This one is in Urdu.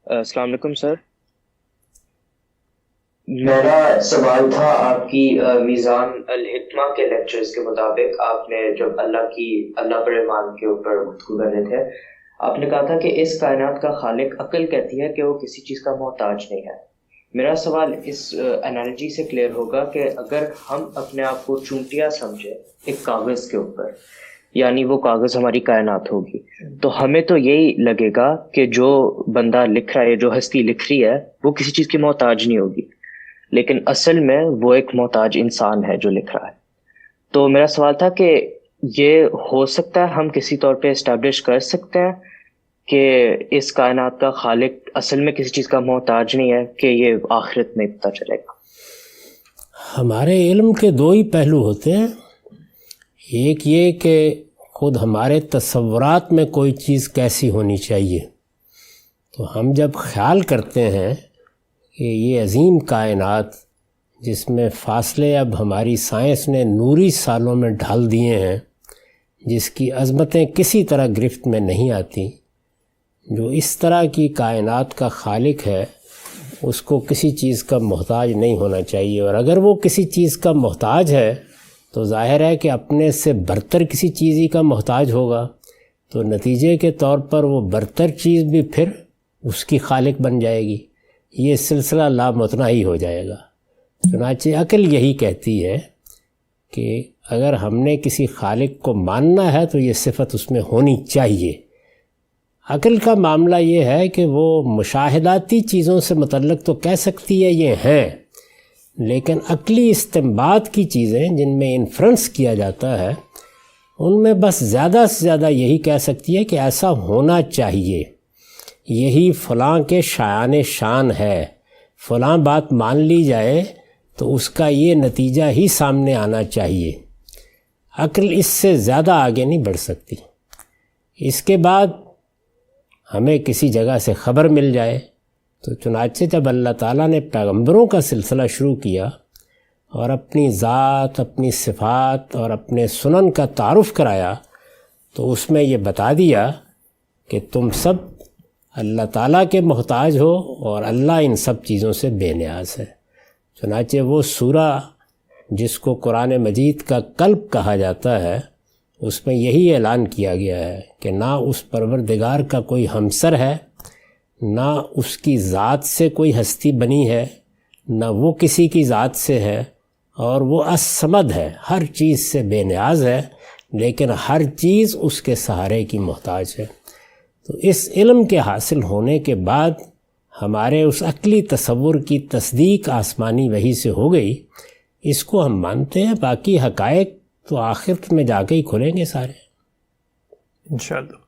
السلام علیکم سر. میرا سوال تھا آپ کی میزان الحکمہ کے لیکچرز کے مطابق. آپ نے جب اللہ پر ایمان کے اوپر گفتگو کر رہے تھے، آپ نے کہا تھا کہ اس کائنات کا خالق عقل کہتی ہے کہ وہ کسی چیز کا محتاج نہیں ہے. میرا سوال اس انالوجی سے کلیئر ہوگا کہ اگر ہم اپنے آپ کو چونٹیاں سمجھے ایک کاغذ کے اوپر، یعنی وہ کاغذ ہماری کائنات ہوگی، تو ہمیں تو یہی لگے گا کہ جو بندہ لکھ رہا ہے، جو ہستی لکھ رہی ہے، وہ کسی چیز کی محتاج نہیں ہوگی، لیکن اصل میں وہ ایک محتاج انسان ہے جو لکھ رہا ہے. تو میرا سوال تھا کہ یہ ہو سکتا ہے، ہم کسی طور پہ اسٹیبلش کر سکتے ہیں کہ اس کائنات کا خالق اصل میں کسی چیز کا محتاج نہیں ہے، کہ یہ آخرت میں پتہ چلے گا؟ ہمارے علم کے دو ہی پہلو ہوتے ہیں. ایک یہ کہ خود ہمارے تصورات میں کوئی چیز کیسی ہونی چاہیے. تو ہم جب خیال کرتے ہیں کہ یہ عظیم کائنات جس میں فاصلے اب ہماری سائنس نے نوری سالوں میں ڈھال دیے ہیں، جس کی عظمتیں کسی طرح گرفت میں نہیں آتی، جو اس طرح کی کائنات کا خالق ہے اس کو کسی چیز کا محتاج نہیں ہونا چاہیے. اور اگر وہ کسی چیز کا محتاج ہے تو ظاہر ہے کہ اپنے سے برتر کسی چیز ہی کا محتاج ہوگا، تو نتیجے کے طور پر وہ برتر چیز بھی پھر اس کی خالق بن جائے گی. یہ سلسلہ لامتناہی ہو جائے گا. چنانچہ عقل یہی کہتی ہے کہ اگر ہم نے کسی خالق کو ماننا ہے تو یہ صفت اس میں ہونی چاہیے. عقل کا معاملہ یہ ہے کہ وہ مشاہداتی چیزوں سے متعلق تو کہہ سکتی ہے یہ ہیں، لیکن عقلی استنباط کی چیزیں جن میں انفرنس کیا جاتا ہے ان میں بس زیادہ سے زیادہ یہی کہہ سکتی ہے کہ ایسا ہونا چاہیے، یہی فلاں کے شایان شان ہے، فلاں بات مان لی جائے تو اس کا یہ نتیجہ ہی سامنے آنا چاہیے. عقل اس سے زیادہ آگے نہیں بڑھ سکتی. اس کے بعد ہمیں کسی جگہ سے خبر مل جائے تو چنانچہ جب اللہ تعالیٰ نے پیغمبروں کا سلسلہ شروع کیا اور اپنی ذات، اپنی صفات اور اپنے سنن کا تعارف کرایا تو اس میں یہ بتا دیا کہ تم سب اللہ تعالیٰ کے محتاج ہو اور اللہ ان سب چیزوں سے بے نیاز ہے. چنانچہ وہ سورہ جس کو قرآن مجید کا قلب کہا جاتا ہے اس میں یہی اعلان کیا گیا ہے کہ نہ اس پروردگار کا کوئی ہمسر ہے، نہ اس کی ذات سے کوئی ہستی بنی ہے، نہ وہ کسی کی ذات سے ہے، اور وہ الصمد ہے، ہر چیز سے بے نیاز ہے، لیکن ہر چیز اس کے سہارے کی محتاج ہے. تو اس علم کے حاصل ہونے کے بعد ہمارے اس عقلی تصور کی تصدیق آسمانی وحی سے ہو گئی. اس کو ہم مانتے ہیں، باقی حقائق تو آخرت میں جا کے ہی کھلیں گے سارے انشاءاللہ.